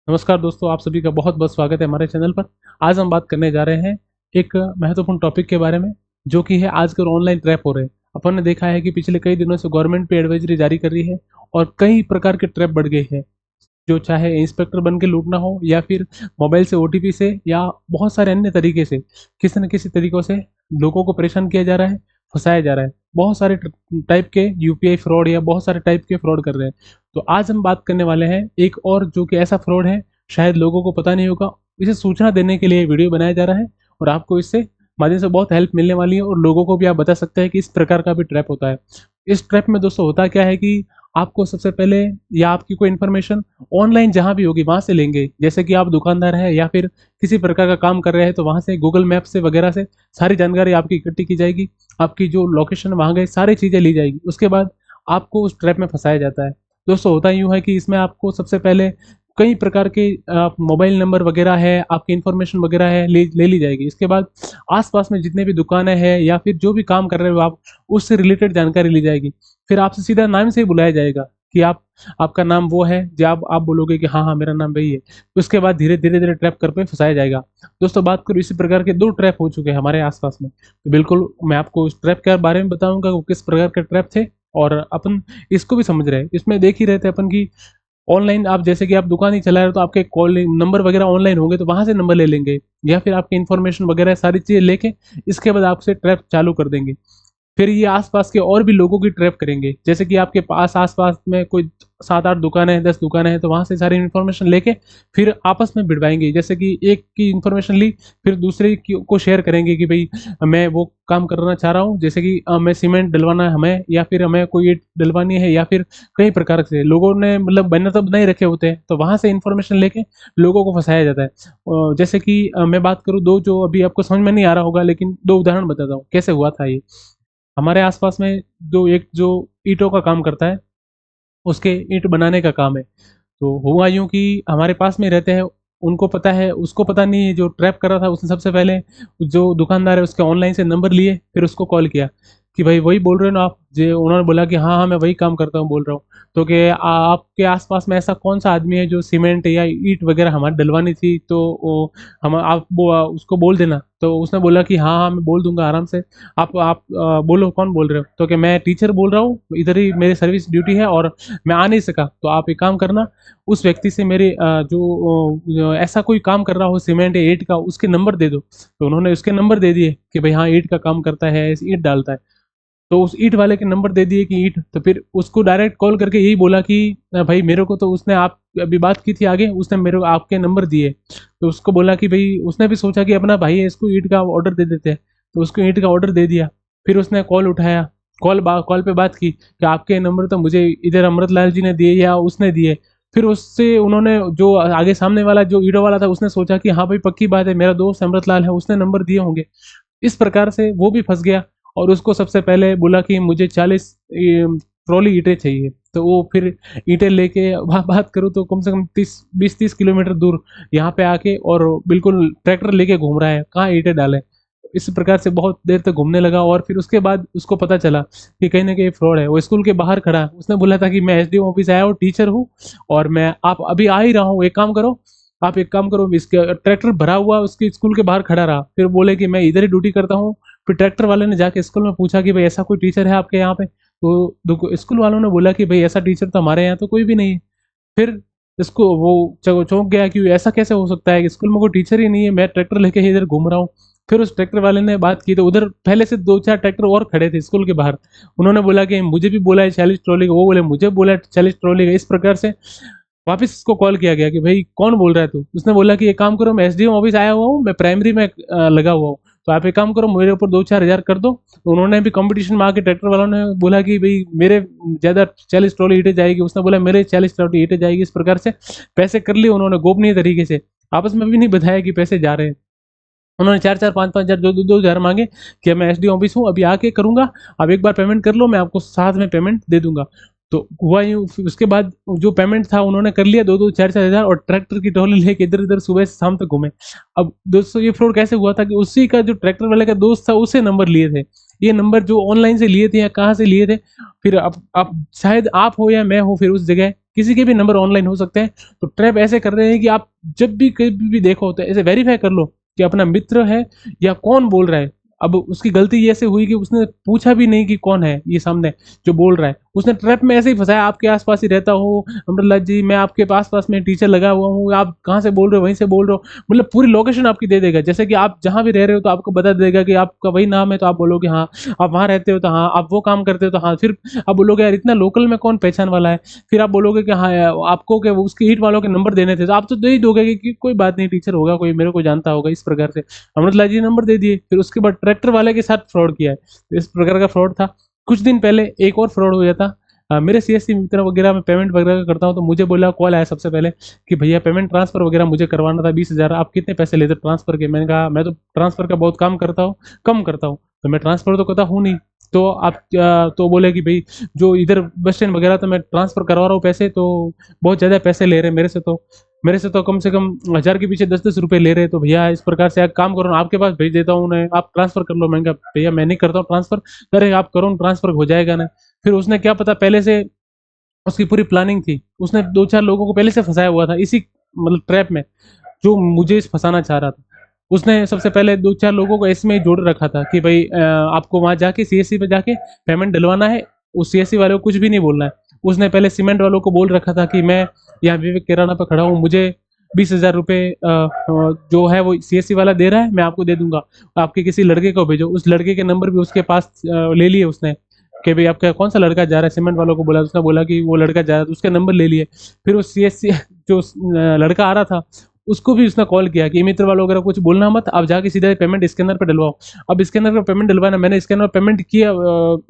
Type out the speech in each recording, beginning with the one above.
नमस्कार दोस्तों, आप सभी का बहुत बहुत स्वागत है हमारे चैनल पर। आज हम बात करने जा रहे हैं एक महत्वपूर्ण टॉपिक के बारे में, जो कि है आजकल ऑनलाइन ट्रैप हो रहे हैं। अपन ने देखा है कि पिछले कई दिनों से गवर्नमेंट भी एडवाइजरी जारी कर रही है और कई प्रकार के ट्रैप बढ़ गए हैं, जो चाहे इंस्पेक्टर बन के लूटना हो या फिर मोबाइल से ओटीपी से या बहुत सारे अन्य तरीके से किसी न किसी तरीकों से लोगों को परेशान किया जा रहा है, फंसाया जा रहा है। बहुत सारे टाइप के यूपीआई फ्रॉड या बहुत सारे टाइप के फ्रॉड कर रहे हैं। तो आज हम बात करने वाले हैं एक और, जो कि ऐसा फ्रॉड है शायद लोगों को पता नहीं होगा। इसे सूचना देने के लिए वीडियो बनाया जा रहा है और आपको इससे माध्यम से बहुत हेल्प मिलने वाली है और लोगों को भी आप बता सकते हैं कि इस प्रकार का भी ट्रैप होता है। इस ट्रैप में दोस्तों होता क्या है कि आपको सबसे पहले या आपकी कोई इन्फॉर्मेशन ऑनलाइन जहाँ भी होगी वहाँ से लेंगे। जैसे कि आप दुकानदार हैं या फिर किसी प्रकार का काम कर रहे हैं, तो वहाँ से गूगल मैप से वगैरह से सारी जानकारी आपकी इकट्ठी की जाएगी। आपकी जो लोकेशन वहाँ गए सारी चीज़ें ली जाएगी। उसके बाद आपको उस ट्रैप में फंसाया जाता है। दोस्तों होता यूँ है कि इसमें आपको सबसे पहले कई प्रकार के आप मोबाइल नंबर वगैरह है, आपकी इन्फॉर्मेशन वगैरह है, ले ली जाएगी। इसके बाद आसपास में जितने भी दुकानें हैं या फिर जो भी काम कर रहे हो आप, उससे रिलेटेड जानकारी ली जाएगी। फिर आपसे सीधा नाम से ही बुलाया जाएगा कि आपका नाम वो है, जो आप बोलोगे कि हाँ हाँ मेरा नाम वही है। उसके बाद धीरे धीरे धीरे ट्रैप कर पे फंसाया जाएगा। दोस्तों बात करूँ, इसी प्रकार के 2 ट्रैप हो चुके हैं हमारे आसपास में। तो बिल्कुल मैं आपको उस ट्रैप के बारे में बताऊंगा, वो किस प्रकार के ट्रैप थे और अपन इसको भी समझ रहे हैं। इसमें देख ही रहे थे अपन की ऑनलाइन, आप जैसे कि आप दुकान ही चला रहे हो तो आपके कॉल नंबर वगैरह ऑनलाइन होंगे, तो वहां से नंबर ले लेंगे या फिर आपकी इन्फॉर्मेशन वगैरह सारी चीजें लेके इसके बाद आपसे ट्रैप चालू कर देंगे। फिर ये आसपास के और भी लोगों की ट्रैप करेंगे। जैसे कि आपके पास आसपास में कोई 7-8 दुकानें हैं, 10 दुकानें हैं, तो वहां से सारी इन्फॉर्मेशन लेके फिर आपस में भिड़वाएंगे। जैसे कि एक की इन्फॉर्मेशन ली, फिर दूसरे को शेयर करेंगे कि भाई मैं वो काम करना चाह रहा हूँ, जैसे कि मैं सीमेंट डलवाना है हमें, या फिर हमें कोई ईंट डलवानी है, या फिर कई प्रकार से लोगों ने मतलब बैनर तो बनाए रखे होते हैं, तो वहां से इन्फॉर्मेशन लेके लोगों को फंसाया जाता है। जैसे कि मैं बात करूँ दो, जो अभी आपको समझ में नहीं आ रहा होगा, लेकिन 2 उदाहरण बताता हूँ कैसे हुआ था ये। हमारे आसपास में एक जो ईंटों का काम करता है, उसके ईंट बनाने का काम है। तो हुआ यूँ कि हमारे पास में रहते हैं, उनको पता है, उसको पता नहीं है। जो ट्रैप कर रहा था उसने सबसे पहले जो दुकानदार है उसके ऑनलाइन से नंबर लिए, फिर उसको कॉल किया कि भाई वही बोल रहे हो ना आप? जो उन्होंने बोला कि हाँ हाँ मैं वही काम करता हूँ, बोल रहा हूँ। तो कि आपके आसपास में ऐसा कौन सा आदमी है जो सीमेंट या ईंट वगैरह हमारी डलवानी थी, तो वो हम आप वो उसको बोल देना। तो उसने बोला कि हाँ हाँ मैं बोल दूंगा आराम से। आप बोलो कौन बोल रहे हो? तो कि मैं टीचर बोल रहा हूँ, इधर ही मेरी सर्विस ड्यूटी है और मैं आ नहीं सका, तो आप एक काम करना, उस व्यक्ति से मेरे जो ऐसा कोई काम कर रहा हो सीमेंट या ईंट का, उसके नंबर दे दो। तो उन्होंने उसके नंबर दे दिए कि भाई हाँ ईंट का काम करता है, ईंट डालता है। तो उस ईंट वाले के नंबर दे दिए कि ईंट, तो फिर उसको डायरेक्ट कॉल करके यही बोला कि भाई मेरे को तो उसने आप अभी बात की थी आगे, उसने मेरे को आपके नंबर दिए। तो उसको बोला कि भाई, उसने भी सोचा कि अपना भाई है, इसको ईंट का ऑर्डर दे देते हैं। तो उसको ईंट का ऑर्डर दे दिया। फिर उसने कॉल उठाया, कॉल पे बात की कि आपके नंबर तो मुझे इधर अमृत लाल जी ने दिए या उसने दिए। फिर उससे उन्होंने, जो आगे सामने वाला जो ईडो वाला था, उसने सोचा कि हाँ भाई पक्की बात है, मेरा दोस्त अमृत लाल है, उसने नंबर दिए होंगे। इस प्रकार से वो भी फंस गया और उसको सबसे पहले बोला कि मुझे 40 ट्रॉली ईंटें चाहिए। तो वो फिर ईंटें लेके, वहाँ बात करूँ तो कम से कम 20-30 किलोमीटर दूर यहाँ पे आके और बिल्कुल ट्रैक्टर लेके घूम रहा है कहाँ ईंटें डाले। इस प्रकार से बहुत देर तक घूमने लगा और फिर उसके बाद उसको पता चला कि कहीं ना कहीं फ्रॉड है। वो स्कूल के बाहर खड़ा, उसने बोला था कि मैं एसडीएम ऑफिस आया हूँ, टीचर हूँ और मैं आप अभी आ ही रहा हूँ, एक काम करो, इसके ट्रैक्टर भरा हुआ उसके स्कूल के बाहर खड़ा रहा। फिर बोले कि मैं इधर ही ड्यूटी करता हूँ। फिर ट्रैक्टर वाले ने जाके स्कूल में पूछा कि भाई ऐसा कोई टीचर है आपके यहाँ पे? तो स्कूल वालों ने बोला कि भाई ऐसा टीचर तो हमारे यहाँ तो कोई भी नहीं है। फिर इसको वो चौंक गया कि ऐसा कैसे हो सकता है कि स्कूल में कोई टीचर ही नहीं है, मैं ट्रैक्टर लेके इधर घूम रहा हूँ। फिर उस ट्रैक्टर वाले ने बात की, तो उधर पहले से 2-4 ट्रैक्टर और खड़े थे स्कूल के बाहर। उन्होंने बोला कि मुझे भी बोला है 40 ट्रॉली का, वो बोले मुझे बोला है 40 ट्रॉली का। इस प्रकार से वापस उसको कॉल किया गया कि भाई कौन बोल रहा है तू? उसने बोला कि एक काम करो, मैं एसडीएम ऑफिस आया हुआ हूँ, मैं प्राइमरी में लगा हुआ हूँ, तो आप एक काम करो मेरे ऊपर 2-4 हज़ार कर दो। तो उन्होंने भी कंपटीशन में आके ट्रैक्टर वालों ने बोला कि भाई मेरे ज्यादा 40 ट्रॉली ईंटें जाएगी, उसने बोला मेरे 40 ट्रॉली ईंटें जाएगी। इस प्रकार से पैसे कर लिए उन्होंने गोपनीय तरीके से, आपस में भी नहीं बताया कि पैसे जा रहे हैं। उन्होंने 4-4 5-5 हज़ार 2-2 हज़ार मांगे कि मैं एसडी ऑफिस हूँ, अभी आके करूंगा, आप एक बार पेमेंट कर लो, मैं आपको साथ में पेमेंट दे दूंगा। तो हुआ यूँ, उसके बाद जो पेमेंट था उन्होंने कर लिया 2-2 4-4 हज़ार, और ट्रैक्टर की ट्रॉली लेके इधर इधर सुबह से शाम तक घूमे। अब दोस्तों ये फ्रॉड कैसे हुआ था कि उसी का जो ट्रैक्टर वाले का दोस्त था, उसे नंबर लिए थे। ये नंबर जो ऑनलाइन से लिए थे या कहाँ से लिए थे, फिर अब शायद आप हो या मैं हो, फिर उस जगह किसी के भी नंबर ऑनलाइन हो सकते हैं। तो ट्रैप ऐसे कर रहे हैं कि आप जब भी कभी भी देखो तो ऐसे वेरीफाई कर लो कि अपना मित्र है या कौन बोल रहा है। अब उसकी गलती ये ऐसे हुई कि उसने पूछा भी नहीं कि कौन है ये सामने जो बोल रहा है, उसने ट्रैप में ऐसे ही फंसाया। आपके आसपास ही रहता हो अमृतलाल जी, मैं आपके पास में टीचर लगा हुआ हूँ, आप कहाँ से बोल रहे हो, वहीं से बोल रहे हो, मतलब पूरी लोकेशन आपकी दे देगा। जैसे कि आप जहाँ भी रह रहे हो तो आपको बता देगा कि आपका वही नाम है, तो आप बोलोगे हाँ। आप वहाँ रहते हो तो हाँ, आप वो काम करते हो तो हाँ। फिर आप बोलोगे यार इतना लोकल में कौन पहचान वाला है। फिर आप बोलोगे कि हाँ यार, आपको क्या उसकी ईट वालों के नंबर देने थे, तो आप तो दे ही दोगे कि कोई बात नहीं, टीचर होगा कोई, मेरे को जानता होगा, इस प्रकार से अमृतलाल जी नंबर दे दिए। फिर उसके बाद ट्रैक्टर वाले के साथ फ्रॉड किया है, तो इस प्रकार का फ्रॉड था। कुछ दिन पहले एक और फ्रॉड हो गया था। मेरे सीएससी मित्र वगैरह में पेमेंट वगैरह करता हूँ, तो मुझे बोला, कॉल आया सबसे पहले कि भैया पेमेंट ट्रांसफर वगैरह मुझे करवाना था 20,000, आप कितने पैसे लेते ट्रांसफर के। मैंने कहा मैं तो ट्रांसफर का बहुत काम करता हूँ, कम करता हूँ, तो मैं ट्रांसफर तो करता हूँ नहीं। तो आप तो बोले कि भाई जो इधर बस स्टैंड वगैरह तो मैं ट्रांसफर करवा रहा हूँ पैसे, तो बहुत ज़्यादा पैसे ले रहे हैं मेरे से तो कम से कम 1,000 के पीछे 10-10 रुपए ले रहे हैं। तो भैया इस प्रकार से आप काम करो ना, आपके पास भेज देता हूँ उन्हें, आप ट्रांसफर कर लो। मैंने कहा भैया मैं नहीं करता हूँ ट्रांसफर, अरे आप करो ट्रांसफर हो जाएगा ना। फिर उसने क्या पता पहले से उसकी पूरी प्लानिंग थी, उसने 2-4 लोगों को पहले से फंसाया हुआ था इसी मतलब ट्रैप में, जो मुझे इस फंसाना चाह रहा था। उसने सबसे पहले 2-4 लोगों को इसमें जोड़ रखा था कि भाई आपको वहां जाके सीएससी पे जाके पेमेंट डलवाना है, उस सीएससी वाले को कुछ भी नहीं बोलना है। उसने पहले सीमेंट वालों को बोल रखा था कि मैं यहाँ विवेक किराना पे खड़ा हूँ, मुझे 20,000 रुपये जो है वो सीएससी वाला दे रहा है, मैं आपको दे दूंगा, आपके किसी लड़के को भेजो। उस लड़के के नंबर भी उसके पास ले लिए उसने कि भाई आपका कौन सा लड़का जा रहा है, सीमेंट वालों को बोला, उसने बोला कि वो लड़का जा रहा है, तो उसके नंबर ले लिए। फिर उस सीएससी जो लड़का आ रहा था उसको भी उसने कॉल किया कि मित्र वालों वगैरह कुछ बोलना मत, आप जाके सीधा पेमेंट स्कैनर पे डलवाओ। अब स्कैनर पे पेमेंट डलवाना, मैंने स्कैनर पे पेमेंट किया,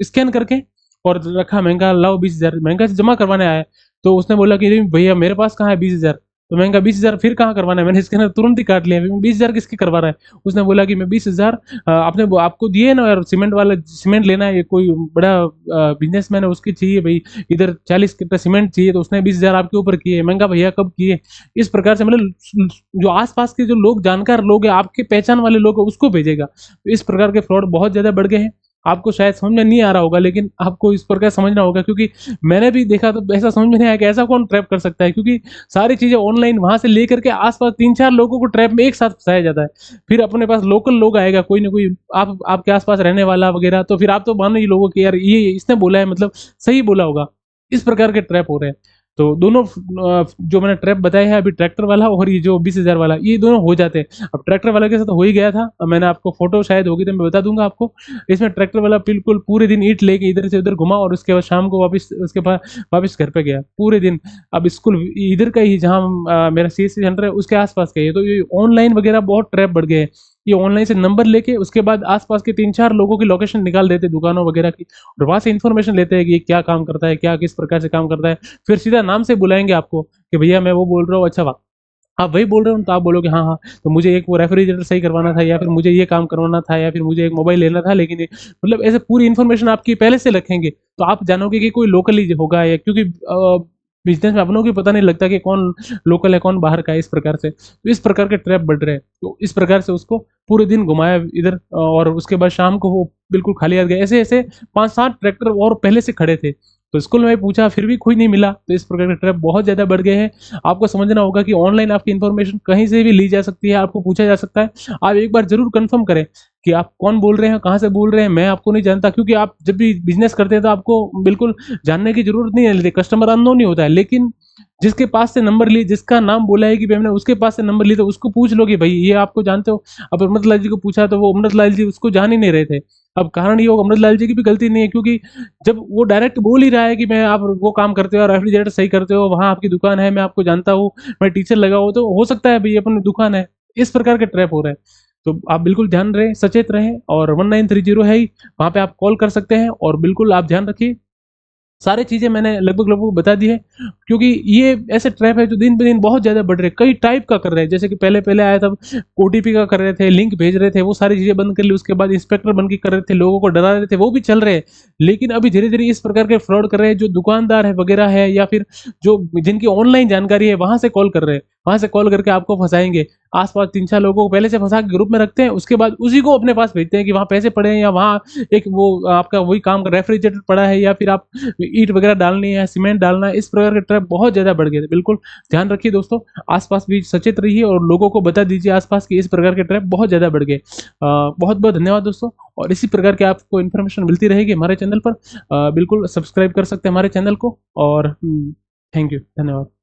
स्कैन करके और रखा। महंगा लाओ 20,000, महंगा जमा करवाने आया। तो उसने बोला कि नहीं भैया मेरे पास कहाँ है 20,000। तो महंगा 20,000 फिर कहाँ करवाना है, मैंने स्कैनर तुरंत ही काट लिया, 20,000 किसके करवा रहा है। उसने बोला कि मैं 20,000 आपने आपको दिए ना यार, सीमेंट वाला सीमेंट लेना है, ये कोई बड़ा बिजनेसमैन है उसकी चाहिए भाई, इधर 40 किलो सीमेंट चाहिए, तो उसने 20,000 आपके ऊपर किए। महंगा भैया कब किए। इस प्रकार से मतलब जो आसपास के जो लोग जानकार लोग हैं, आपके पहचान वाले लोग हैं, उसको भेजेगा। तो इस प्रकार के फ्रॉड बहुत ज्यादा बढ़ गए हैं। आपको शायद समझ में नहीं आ रहा होगा, लेकिन आपको इस प्रकार समझना होगा, क्योंकि मैंने भी देखा तो ऐसा समझ में नहीं आया कि ऐसा कौन ट्रैप कर सकता है, क्योंकि सारी चीजें ऑनलाइन वहां से लेकर के आसपास 3-4 लोगों को ट्रैप में एक साथ फंसाया जाता है। फिर अपने पास लोकल लोग आएगा कोई ना कोई, आप आपके आसपास रहने वाला वगैरह, तो फिर आप तो मान ही लोगों कि यार ये इसने बोला है, मतलब सही बोला होगा। इस प्रकार के ट्रैप हो रहे हैं। तो दोनों जो मैंने ट्रैप बताया है अभी, ट्रैक्टर वाला और ये जो 20,000 वाला, ये दोनों हो जाते हैं। अब ट्रैक्टर वाले के साथ हो ही गया था, अब मैंने आपको फोटो शायद होगी तो मैं बता दूंगा आपको। इसमें ट्रैक्टर वाला बिल्कुल पूरे दिन ईंट लेके इधर से उधर घुमा, और उसके बाद शाम को वापस उसके पास वापस घर पे गया पूरे दिन। अब स्कूल इधर का ही जहाँ मेरा सीएससी सेंटर है उसके आसपास का ही है। तो ये ऑनलाइन वगैरह बहुत ट्रैप बढ़ गए हैं। ये ऑनलाइन से नंबर लेके उसके बाद आसपास के 3-4 लोगों की लोकेशन निकाल देते दुकानों वगैरह की, और वहां से इन्फॉर्मेशन लेते हैं कि ये क्या काम करता है, क्या किस प्रकार से काम करता है। फिर सीधा नाम से बुलाएंगे आपको कि भैया मैं वो बोल रहा हूँ, अच्छा वाह आप वही बोल रहे हो, तो आप बोलोगे हाँ हाँ, तो मुझे एक वो रेफ्रिजरेटर सही करवाना था, या फिर मुझे ये काम करवाना था, या फिर मुझे एक मोबाइल लेना था, लेकिन मतलब ऐसे पूरी इन्फॉर्मेशन आपकी पहले से रखेंगे, तो आप जानोगे कि कोई लोकल ही होगा, या क्योंकि बिजनेस में अपनों को पता नहीं लगता कि कौन लोकल है कौन बाहर का है। इस प्रकार से तो इस प्रकार के ट्रैप बढ़ रहे हैं। तो इस प्रकार से उसको पूरे दिन घुमाया इधर, और उसके बाद शाम को वो बिल्कुल खाली हाथ गए। ऐसे ऐसे 5-7 ट्रैक्टर और पहले से खड़े थे। तो स्कूल में पूछा फिर भी कोई नहीं मिला। तो इस प्रकार के ट्रैप बहुत ज्यादा बढ़ गए हैं। आपको समझना होगा कि ऑनलाइन आपकी इन्फॉर्मेशन कहीं से भी ली जा सकती है, आपको पूछा जा सकता है। आप एक बार जरूर कंफर्म करें कि आप कौन बोल रहे हैं, कहाँ से बोल रहे हैं। मैं आपको नहीं जानता, क्योंकि आप जब भी बिजनेस करते हैं तो आपको बिल्कुल जानने की जरूरत नहीं है, कस्टमर अननोन ही होता है। लेकिन जिसके पास से नंबर ली, जिसका नाम बोला है कि भाई मैंने उसके पास से नंबर ली, तो उसको पूछ लो कि भाई ये आपको जानते हो। अब अमृतलाल जी को पूछा तो वो अमृतलाल जी उसको जान ही नहीं रहे थे। अब कारण ये होगा अमृतलाल जी की भी गलती नहीं है, क्योंकि जब वो डायरेक्ट बोल ही रहा है कि मैं आप वो काम करते हो, रेफ्रिजरेटर सही करते हो, वहां आपकी दुकान है, मैं आपको जानता हूँ, मैं टीचर लगा हूँ, तो हो सकता है भाई अपनी दुकान है। इस प्रकार के ट्रैप हो रहे हैं। तो आप बिल्कुल ध्यान रहे, सचेत रहें, और 1930 है ही, वहां पे आप कॉल कर सकते हैं। और बिल्कुल आप ध्यान रखिए, सारी चीजें मैंने लगभग लगभग बता दी है, क्योंकि ये ऐसे ट्रैप है जो दिन ब दिन बहुत ज्यादा बढ़ रहे हैं। कई टाइप का कर रहे हैं, जैसे कि पहले पहले आया तब ओटीपी का कर रहे थे, लिंक भेज रहे थे, वो सारी चीजें बंद कर ली। उसके बाद इंस्पेक्टर बन के कर रहे थे, लोगों को डरा रहे थे, वो भी चल रहे हैं। लेकिन अभी धीरे धीरे इस प्रकार के फ्रॉड कर रहे हैं, जो दुकानदार है वगैरह है, या फिर जो जिनकी ऑनलाइन जानकारी है, वहां से कॉल कर रहे हैं, वहां से कॉल करके आपको फंसाएंगे। आसपास 3-4 लोगों को पहले से फंसा के ग्रुप में रखते हैं, उसके बाद उसी को अपने पास भेजते हैं कि वहाँ पैसे पड़े हैं या वहाँ एक वो आपका वही काम का रेफ्रिजरेटर पड़ा है या फिर आप ईंट वगैरह डालनी है, सीमेंट डालना है। इस प्रकार के ट्रैप बहुत ज़्यादा बढ़ गए थे। बिल्कुल ध्यान रखिए दोस्तों, आसपास भी सचेत रहिए और लोगों को बता दीजिए आसपास कि इस प्रकार के ट्रैप बहुत ज़्यादा बढ़ गए। बहुत बहुत धन्यवाद दोस्तों, और इसी प्रकार के आपको इन्फॉर्मेशन मिलती रहेगी हमारे चैनल पर। बिल्कुल सब्सक्राइब कर सकते हैं हमारे चैनल को, और थैंक यू, धन्यवाद।